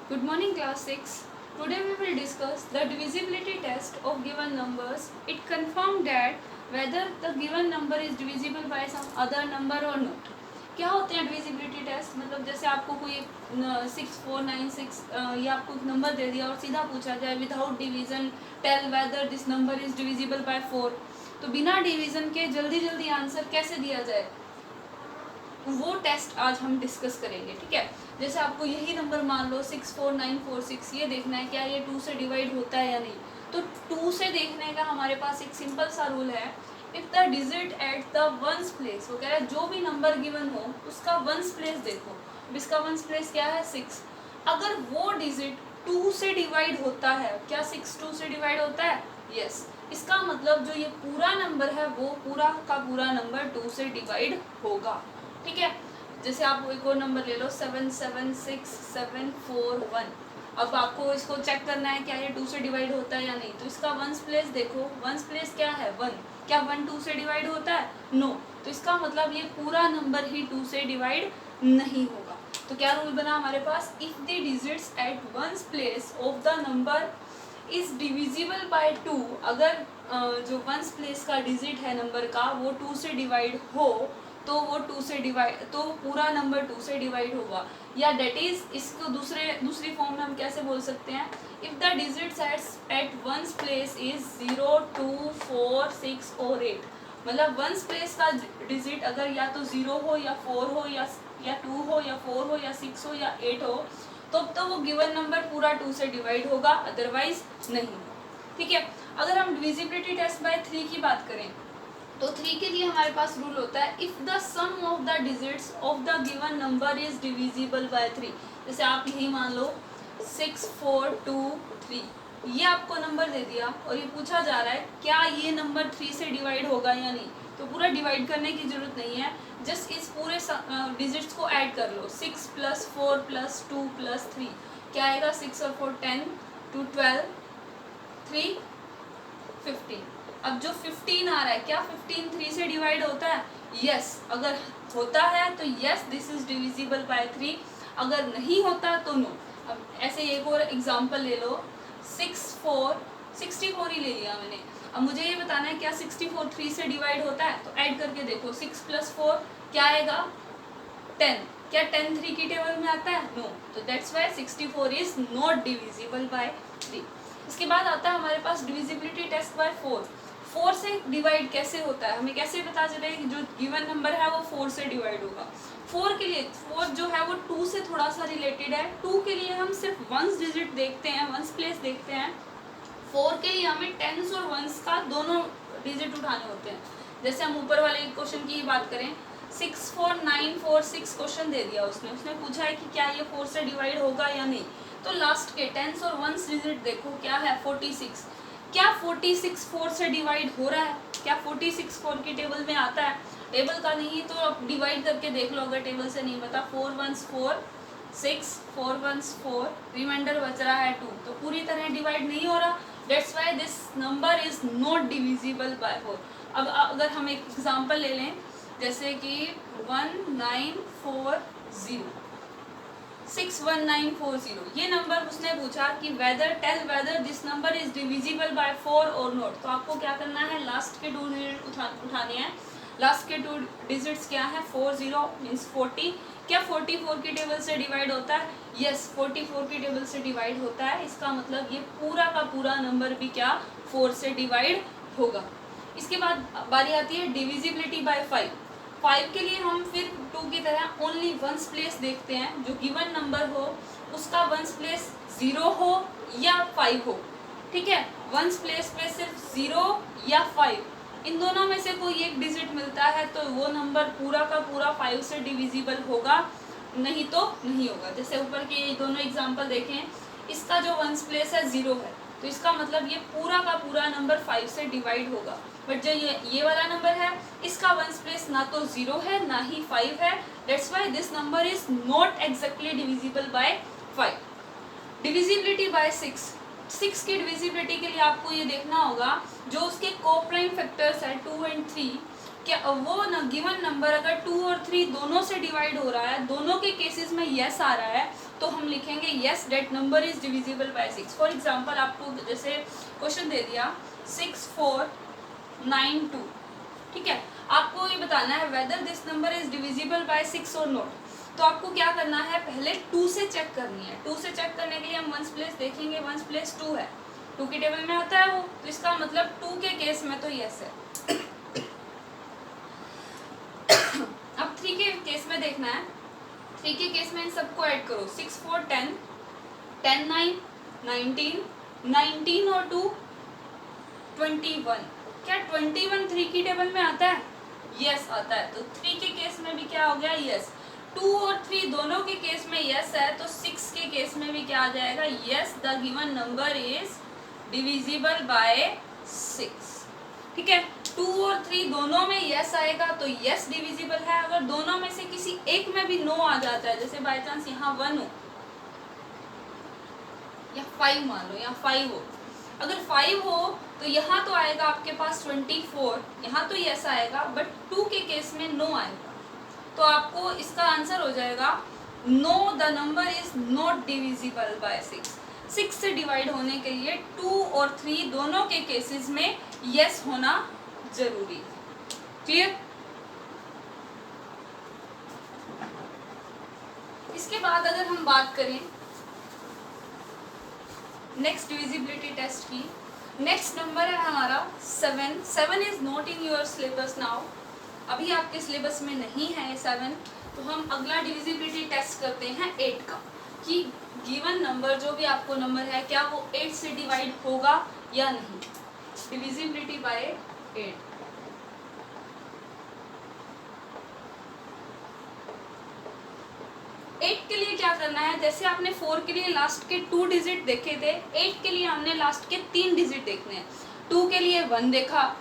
Good morning, class 6. Today we will discuss the divisibility test of given numbers. It confirmed that whether the given number is divisible by some other number or not. क्या होते हैं divisibility test? मतलब जैसे आपको कोई 6496 या आपको एक नंबर दे दिया और सीधा पूछा जाए without division tell whether this number is divisible by 4, तो बिना डिवीजन के जल्दी जल्दी आंसर कैसे दिया जाए, वो टेस्ट आज हम डिस्कस करेंगे। ठीक है, जैसे आपको यही नंबर मान लो 64946, ये देखना है क्या ये 2 से डिवाइड होता है या नहीं। तो 2 से देखने का हमारे पास एक सिंपल सा रूल है, if the digit at the ones place, वो कह रहा है जो भी नंबर गिवन हो उसका वंस प्लेस देखो। अब इसका वंस प्लेस क्या है 6, अगर वो डिजिट 2 से डिवाइड होता है, क्या 6 2 से डिवाइड होता है? यस, इसका मतलब जो ये पूरा नंबर है वो पूरा का पूरा नंबर 2 से डिवाइड होगा। ठीक है, जैसे आप एक और नंबर ले लो 776741। अब आपको इसको चेक करना है क्या ये 2 से डिवाइड होता है या नहीं, तो इसका वंस प्लेस देखो। वंस प्लेस क्या है 1, क्या 1 2 से डिवाइड होता है? नो, तो इसका मतलब ये पूरा नंबर ही 2 से डिवाइड नहीं होगा। तो क्या रूल बना हमारे पास, if the digits at ones place of the number is divisible by 2, अगर जो वंस प्लेस का डिजिट है नंबर का वो 2 से डिवाइड हो, तो वो 2 से डिवाइड, तो पूरा नंबर 2 से डिवाइड होगा। या डेट इज, इसको दूसरी फॉर्म में हम कैसे बोल सकते हैं, if the digits at ones place is 0 2 4 6 और 8, मतलब वंस प्लेस का डिजिट अगर या तो 0 हो या 4 हो या 2 हो या 4 हो या 6 हो या 8 हो, तो वो गिवन नंबर पूरा 2 से डिवाइड होगा, अदरवाइज नहीं होगा। ठीक है, अगर हम डिविजिबिलिटी टेस्ट बाय 3 की बात करें, तो 3 के लिए हमारे पास रूल होता है, if the sum of the digits of the given number is divisible by 3। जैसे आप यही मान लो 6423, ये आपको नंबर दे दिया और ये पूछा जा रहा है क्या ये नंबर 3 से डिवाइड होगा या नहीं। तो पूरा डिवाइड करने की जरूरत नहीं है, जस्ट इस पूरे डिजिट्स को ऐड कर लो। 6 + 4 + 2 + 3 क्या आएगा, 6 और 4 10, 2 12, 3 15। अब जो 15 आ रहा है, क्या 15 3 से डिवाइड होता है? यस, अगर होता है तो yes this is divisible by 3, अगर नहीं होता तो नो। अब ऐसे एक और एग्जांपल ले लो, 64 ही ले लिया मैंने। अब मुझे ये बताना है क्या 64 3 से डिवाइड होता है, तो ऐड करके देखो 6 + 4 क्या आएगा 10, क्या 10 3 की टेबल में आता है? नो, तो that's why 64 is not divisible by 3। इसके बाद आता है हमारे पास डिविजिबिलिटी टेस्ट बाय 4। 4 से डिवाइड कैसे होता है, हमें कैसे पता चले कि जो गिवन नंबर है वो 4 से डिवाइड होगा। 4 के लिए 4 जो है वो 2 से थोड़ा सा रिलेटेड है। 2 के लिए हम सिर्फ वंस डिजिट देखते हैं, वंस प्लेस देखते हैं। 4 के लिए हमें टेंस और वंस का दोनों डिजिट उठाने होते हैं। जैसे हम ऊपर वाले क्वेश्चन की बात करें, 64946 क्वेश्चन दे दिया उसने पूछा है कि क्या ये 4 से डिवाइड होगा या नहीं। तो लास्ट के टेंस और वंस डिजिट देखो क्या है 46, क्या 46 4 से डिवाइड हो रहा है? क्या 46 4 की टेबल में आता है? टेबल का नहीं तो आप डिवाइड करके देख लो, अगर टेबल से नहीं पता। 4 1 4 6, 4 1 4, रिमाइंडर बच रहा है 2, तो पूरी तरह डिवाइड नहीं हो रहा, that's why this number is not divisible by 4। अब अगर हम एक एग्जांपल ले लें, जैसे कि 1940 61940, ये नंबर उसने पूछा कि tell whether this number is divisible by 4 और नॉट। तो आपको क्या करना है, लास्ट के 2 डिजिट उठाने हैं। लास्ट के 2 डिजिट्स क्या है 40 मीन्स 40, क्या 44 की टेबल से डिवाइड होता है? यस, 44 की टेबल से डिवाइड होता है। इसका मतलब ये पूरा का पूरा नंबर भी क्या 4 से डिवाइड होगा। इसके बाद बारी आती है डिविजिबिलिटी बाय 5। 5 के लिए हम फिर 2 की तरह ओनली वंस प्लेस देखते हैं, जो गिवन नंबर हो उसका वंस प्लेस 0 हो या 5 हो। ठीक है, वंस प्लेस पे सिर्फ 0 या 5, इन दोनों में से कोई एक डिजिट मिलता है तो वो नंबर पूरा का पूरा 5 से डिविजिबल होगा, नहीं तो नहीं होगा। जैसे ऊपर के दोनों एग्जांपल देखें, इसका जो वंस प्लेस है 0 है, तो इसका मतलब ये पूरा का पूरा नंबर 5 से डिवाइड होगा। बट जो ये वाला नंबर है, इसका वंस प्लेस ना तो 0 है ना ही 5 है, that's why this number is not exactly divisible by 5। Divisibility bye 6 की डिविजिबिलिटी के लिए आपको ये देखना होगा जो उसके कोप्राइम फैक्टर्स है 2 और 3, क्या वो गिवन नंबर अगर 2 और 3 दोनों से डिवाइड हो रहा है, दोनों के केसेस में यस आ रहा है, तो हम लिखेंगे yes that number is divisible bye 6। For example आपको जैसे क्वेश्चन दे दिया 6492, ठीक है, आपको ये बताना है weather this number is divisible bye 6 और नॉट। तो आपको क्या करना है, पहले 2 से चेक करनी है। 2 से चेक करने के लिए हम वंस प्लेस देखेंगे, वंस प्लेस 2 है, 2 की टेबल में आता है वो, तो इसका मतलब 2 के केस में तो यस है। अब 3 के केस में देखना है। 3 के केस में इन सबको ऐड करो, 6 4 10, 10 9 19, 19 और 2 21। क्या 21 3 की टेबल में आता है? यस आता है। तो 3 के केस में भी क्या हो गया, यस। 2 और 3 दोनों के केस में यस है, तो 6 के केस में भी क्या आ जाएगा, yes the given number is divisible bye 6, ठीक है। 2 और 3 दोनों में यस आएगा तो यस डिविजिबल है। अगर दोनों में से किसी एक में भी नो आ जाता है, जैसे बाय चांस यहाँ 1 हो या 5 मान लो, या 5 हो, अगर 5 हो तो यहाँ तो आएगा आपके पास 24, यहाँ तो यस आएगा, बट 2 के केस में नो आएगा। तो आपको इसका आंसर हो जाएगा know the number is not divisible bye 6। 6 से डिवाइड होने के लिए 2 और 3 दोनों के केसेस में यस होना जरूरी है। क्लियर? इसके बाद अगर हम बात करें नेक्स्ट डिविजिबिलिटी टेस्ट की, नेक्स्ट नंबर है हमारा 7। 7 is not in your syllabus now, अभी आपके सिलेबस में नहीं है 7। तो हम अगला डिविजिबिलिटी टेस्ट करते हैं 8 का, कि गिवन नंबर जो भी आपको नंबर है क्या वो 8 से डिवाइड होगा या नहीं। Divisibility bye 8। के लिए क्या करना है, जैसे आपने 4 के लिए लास्ट के 2 डिजिट देखे थे, 8 के लिए हमने लास्ट के 3 डिजिट देखने हैं। 2 के लिए 1 देखा,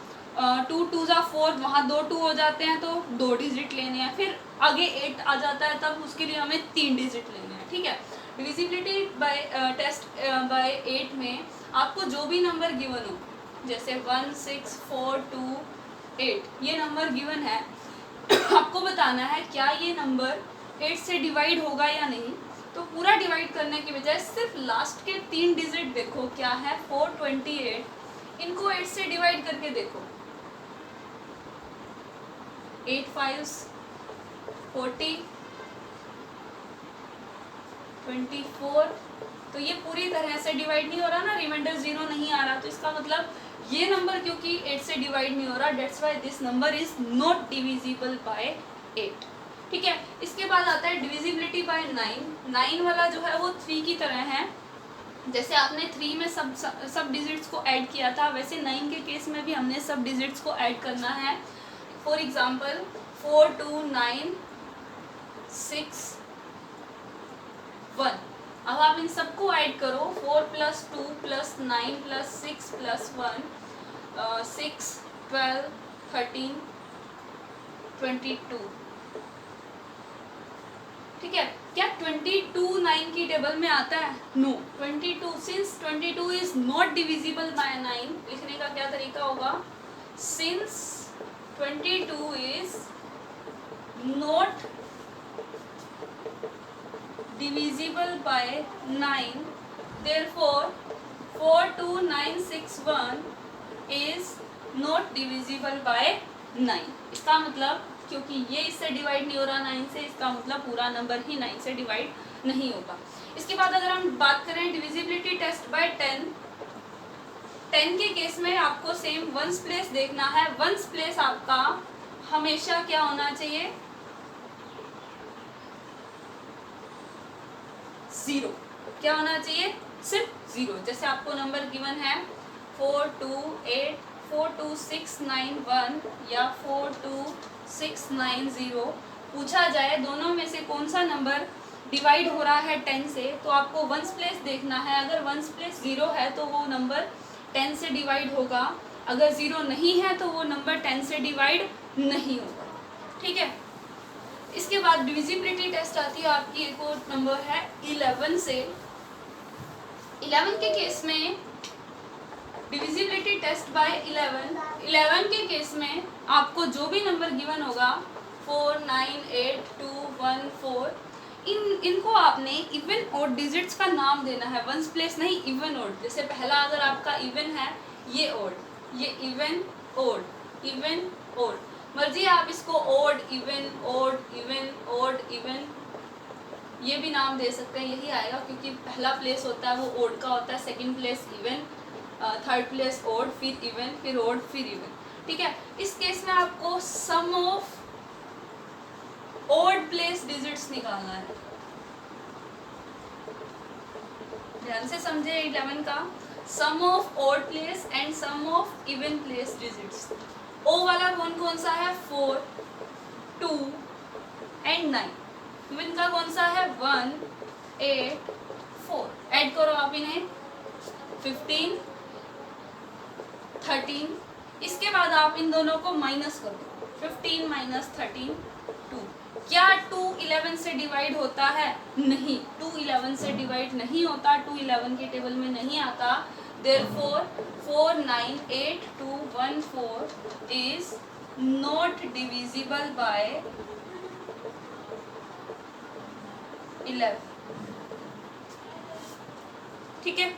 2 2 जा 4, वहाँ 2 2 हो जाते हैं तो 2 डिजिट लेने हैं, फिर आगे 8 आ जाता है तब उसके लिए हमें 3 डिजिट लेने हैं, ठीक है। डिविजिबिलिटी बाय टेस्ट बाय 8 में आपको जो भी नंबर गिवन हो, जैसे 1 6 4 2 8 ये नंबर गिवन है, आपको बताना है क्या ये नंबर 8 से डिवाइड होगा या नहीं। तो पूरा डिवाइड करने की बजाय सिर्फ लास्ट के 3 डिजिट देखो क्या है, 428, इनको 8 से डिवाइड करके देखो, 8 5 40 24, तो ये पूरी तरह से डिवाइड नहीं हो रहा ना, रिमाइंडर 0 नहीं आ रहा, तो इसका मतलब ये नंबर क्योंकि 8 से डिवाइड नहीं हो रहा, dates why this number is not divisible bye 8, ठीक है। इसके बाद आता है डिविजिबिलिटी बाय 9। 9 वाला जो है वो 3 की तरह है, जैसे आपने 3 में सब डिजिट्स को ऐड किया था, वैसे 9 के केस में भी हमने सब डिजिट्स को ऐड करना है। For example 4 2 9 6 1। अब आप इन सबको ऐड करो, 4 + 2 + 9 + 6 + 1 6 12 13 22, ठीक है। क्या 22 9 की टेबल में आता है? No. 22 since 22 is not divisible by 9, लिखने का क्या तरीका होगा, since 22 is not divisible by 9, therefore 42961 is not divisible by 9। इसका मतलब क्योंकि ये इससे डिवाइड नहीं हो रहा 9 से, इसका मतलब पूरा नंबर ही 9 से डिवाइड नहीं होगा। इसके बाद अगर हम बात करें डिविजिबिलिटी टेस्ट बाय 10, 10 के केस में आपको सेम वंस प्लेस देखना है। वंस प्लेस आपका हमेशा क्या होना चाहिए, 0। क्या होना चाहिए, सिर्फ 0। जैसे आपको नंबर गिवन है 4 2 8 4 2 6 9 1 या 4 2 6 9 0, पूछा जाए दोनों में से कौन सा नंबर डिवाइड हो रहा है 10 से, तो आपको वंस प्लेस देखना है। अगर वंस प्लेस 0 है तो वो नंबर 10 से डिवाइड होगा, अगर 0 नहीं है तो वो नंबर 10 से डिवाइड नहीं होगा, ठीक है। इसके बाद डिविजिबिलिटी टेस्ट आती है आपकी, एक और नंबर है 11 से। 11 के केस में डिविजिबिलिटी टेस्ट बाय 11 के केस में आपको जो भी नंबर गिवन होगा 4, 9, 8, 2, 1, 4, इनको आपने इवन ऑड डिजिट्स का नाम देना है, वंस प्लेस नहीं, इवन ऑड। जैसे पहला अगर आपका इवन है, ये ऑड, ये इवन ऑड, इवन ऑड, मर्जी आप इसको odd even odd even odd even ये भी नाम दे सकते हैं, यही आएगा क्योंकि पहला प्लेस होता है वो ऑड का होता है, second place even, third place odd, फिर इवन, फिर ऑड, फिर इवन। ठीक है, इस केस में आपको sum of odd place digits निकालना है। ध्यान से समझे 11 का, sum of odd place and sum of even place digits. ओ वाला कौन कौन सा है? 4, 2 एंड 9। इवन का कौन सा है? 1, 8, 4। ऐड करो आप इन्हें, 15, 13। इसके बाद आप इन दोनों को माइनस कर दो, 15 माइनस 13, 2। क्या 2 11 से डिवाइड होता है? नहीं, 2 11 से डिवाइड नहीं होता, 2 11 के टेबल में नहीं आता। Therefore 4, 9, 8, 2, 1, 4 is not divisible by 11। ठीक है।